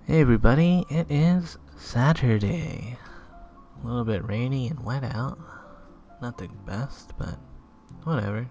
Hey everybody, it is Saturday. A little bit rainy and wet out. Not the best, but whatever.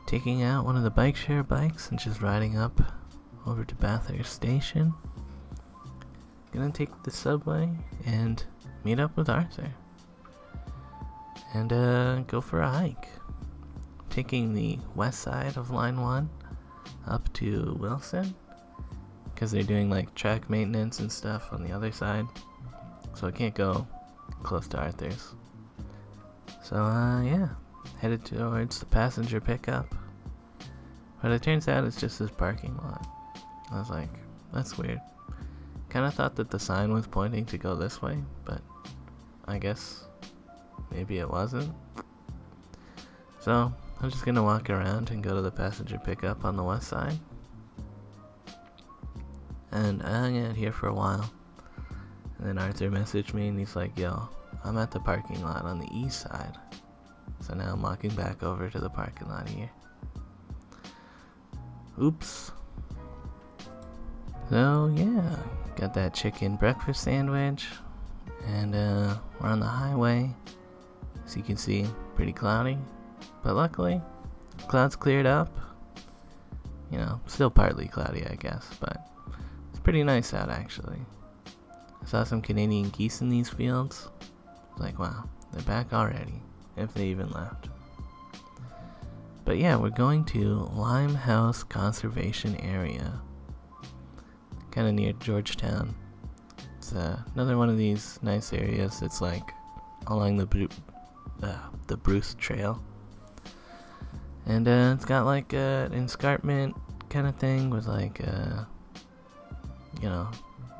Taking out one of the bike share bikes and just riding up over to Bathurst Station. Gonna take the subway and meet up with Artur. And go for a hike. Taking the west side of Line 1 up to Wilson, because they're doing like track maintenance and stuff on the other side, so I can't go close to Arthur's. So yeah, headed towards the passenger pickup, but it turns out it's just this parking lot. I was like, that's weird. Kind of thought that the sign was pointing to go this way, but I guess maybe it wasn't. So I'm just gonna walk around and go to the passenger pickup on the west side. And I hung out here for a while. And then Artur messaged me and he's like, yo, I'm at the parking lot on the east side. So now I'm walking back over to the parking lot here. Oops. So yeah, got that chicken breakfast sandwich. And we're on the highway. As you can see, pretty cloudy. But luckily, clouds cleared up. You know, still partly cloudy I guess, but it's pretty nice out actually. I saw some Canadian geese in these fields. Like, wow, they're back already, if they even left. But yeah, we're going to Limehouse Conservation Area, kind of near Georgetown. It's another one of these nice areas that's like along the Bruce Trail. And it's got like an escarpment kind of thing with like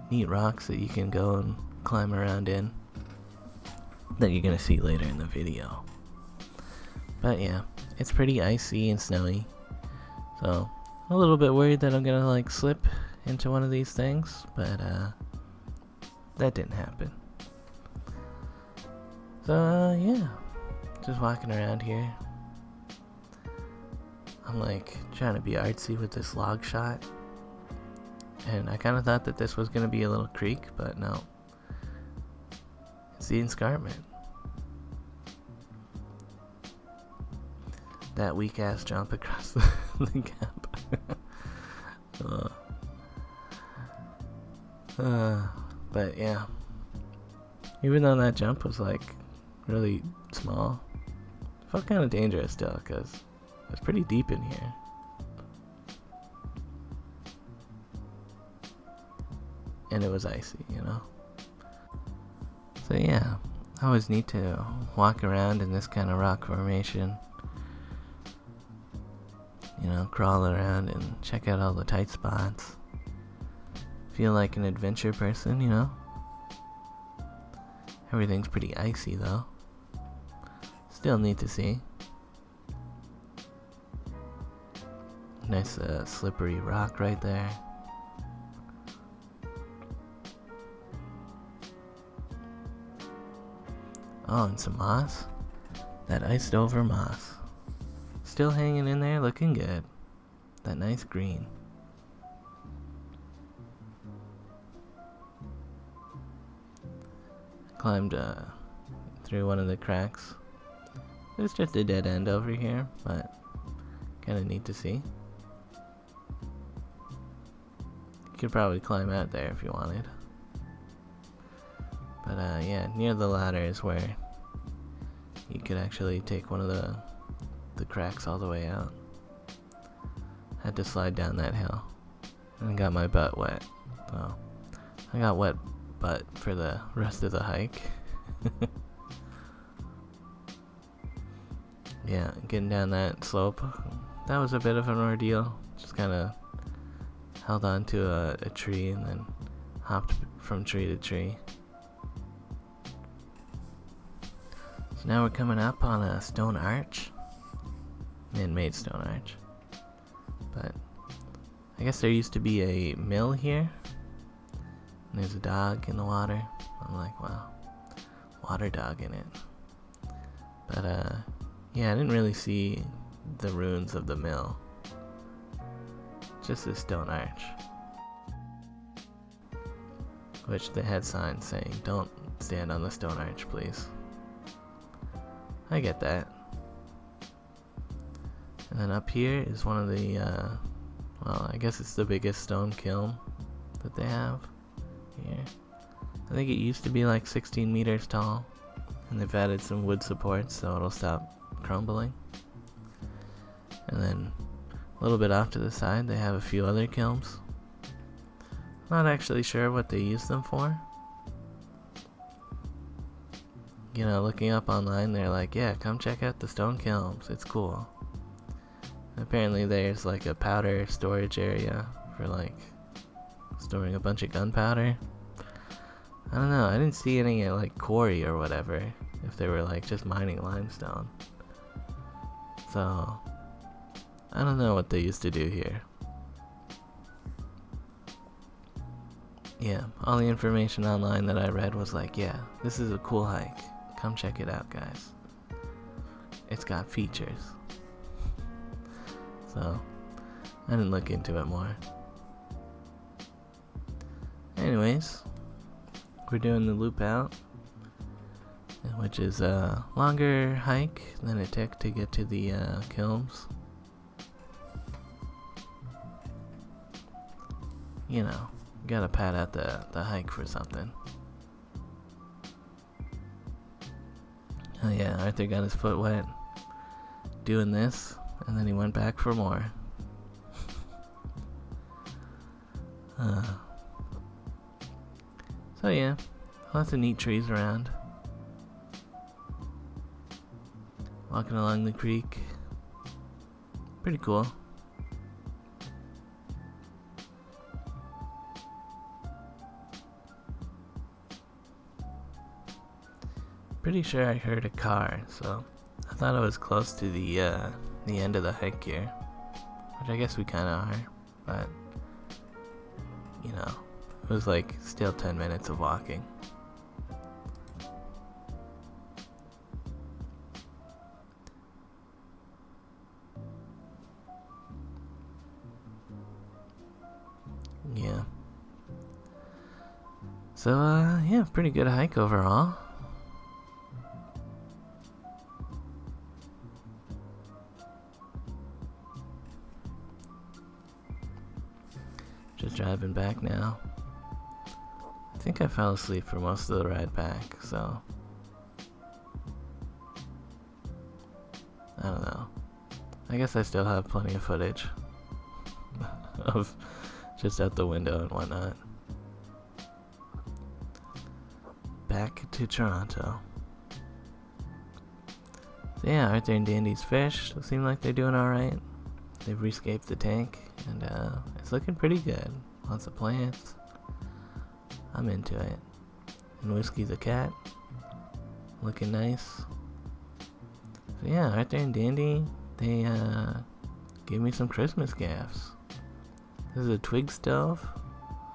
neat rocks that you can go and climb around in, that you're gonna see later in the video. But yeah, it's pretty icy and snowy, so I'm a little bit worried that I'm gonna like slip into one of these things, but that didn't happen. So yeah, just walking around here. I'm like trying to be artsy with this log shot, and I kind of thought that this was going to be a little creek, but no. It's the escarpment. That weak ass jump across the gap. But yeah. Even though that jump was like really small, it felt kind of dangerous still, because it's pretty deep in here. And it was icy, you know? So yeah, always neat to walk around in this kind of rock formation. You know, crawl around and check out all the tight spots. Feel like an adventure person, you know? Everything's pretty icy though. Still neat to see. Nice slippery rock right there. Oh, and some moss. That iced over moss. Still hanging in there, looking good. That nice green. Climbed through one of the cracks. There's just a dead end over here, but kind of neat to see. You could probably climb out there if you wanted. But yeah, near the ladder is where you could actually take one of the cracks all the way out. Had to slide down that hill and got my butt wet. So I got wet butt for the rest of the hike. Yeah, getting down that slope, that was a bit of an ordeal. Just kind of held on to a tree and then hopped from tree to tree. So now we're coming up on a stone arch. Man-made stone arch. But I guess there used to be a mill here. And there's a dog in the water. I'm like, wow, water dog in it. But yeah, I didn't really see the ruins of the mill. Just this stone arch. which they had signs saying, "Don't stand on the stone arch, please." I get that. And then up here is one of the, well, I guess it's the biggest stone kiln that they have here. I think it used to be like 16 meters tall, and they've added some wood supports so it'll stop crumbling. And then a little bit off to the side they have a few other kilns. Not actually sure what they use them for. You know, looking up online, they're like, yeah, come check out the stone kilns, it's cool. Apparently there's like a powder storage area for like storing a bunch of gunpowder. I don't know, I didn't see any like quarry or whatever, if they were like just mining limestone. So, I don't know what they used to do here. Yeah, all the information online that I read was like, yeah, this is a cool hike. Come check it out, guys. It's got features. So, I didn't look into it more. Anyways, we're doing the loop out, which is a longer hike than it took to get to the kilns. You know, gotta pad out the hike for something. Oh yeah, Arthur got his foot wet doing this, and then he went back for more. So yeah, lots of neat trees around. Walking along the creek. Pretty cool. Pretty sure I heard a car, so I thought I was close to the end of the hike here, which I guess we kind of are, but you know, it was like still 10 minutes of walking. Yeah. So yeah, pretty good hike overall. Just driving back now. I think I fell asleep for most of the ride back, so I don't know. I guess I still have plenty of footage of just out the window and whatnot. Back to Toronto. So yeah, Arthur and Dandy's fish seem like they're doing alright. They've rescaped the tank, and it's looking pretty good. Lots of plants. I'm into it. And Whiskey the cat, looking nice. So yeah, Arthur and Dandy, they gave me some Christmas gifts. This is a twig stove.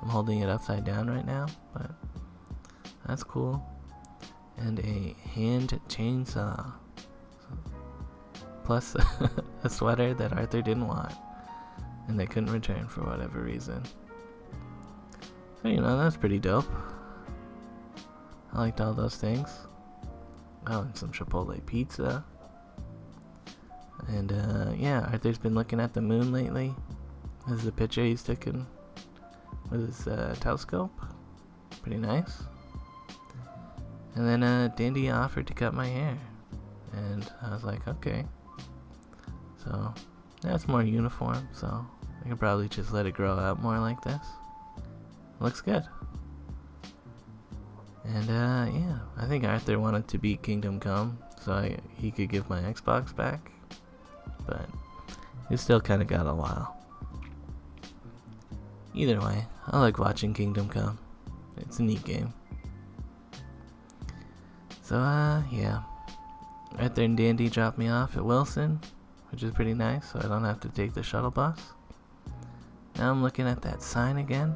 I'm holding it upside down right now, but that's cool. And a hand chainsaw. Plus a sweater that Arthur didn't want, and they couldn't return for whatever reason. So you know, that's pretty dope. I liked all those things. Oh, and some Chipotle pizza. And yeah, Arthur's been looking at the moon lately. This is a picture he's taken with his telescope. Pretty nice. And then Dandy offered to cut my hair, and I was like, okay. So that's more uniform, so I could probably just let it grow out more like this. Looks good. And yeah, I think Arthur wanted to beat Kingdom Come so he could give my Xbox back, but he still kind of got a while. Either way, I like watching Kingdom Come. It's a neat game. So yeah, Arthur and Dandy dropped me off at Wilson, which is pretty nice, so I don't have to take the shuttle bus. Now I'm looking at that sign again.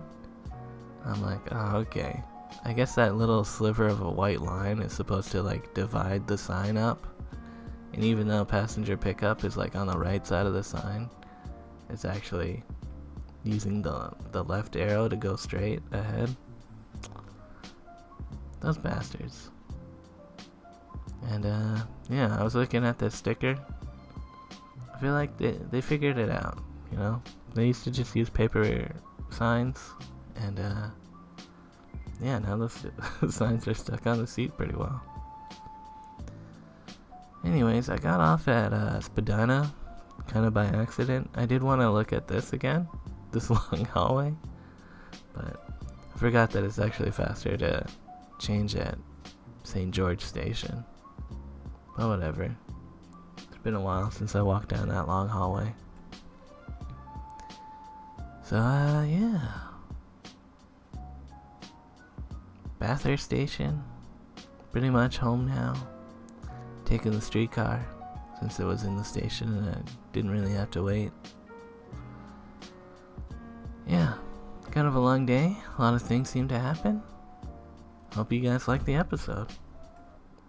I'm like, oh, okay. I guess that little sliver of a white line is supposed to like divide the sign up. And even though passenger pickup is like on the right side of the sign, it's actually using the left arrow to go straight ahead. Those bastards. And yeah, I was looking at this sticker. I feel like they figured it out, you know? They used to just use paper signs, and yeah, now those signs are stuck on the seat pretty well. Anyways, I got off at Spadina, kind of by accident. I did want to look at this again, this long hallway, but I forgot that it's actually faster to change at St. George Station. But whatever. It's been a while since I walked down that long hallway. So, yeah. Bathurst Station. Pretty much home now. Taking the streetcar, since it was in the station and I didn't really have to wait. Yeah, kind of a long day. A lot of things seem to happen. Hope you guys like the episode.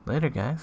Later, guys.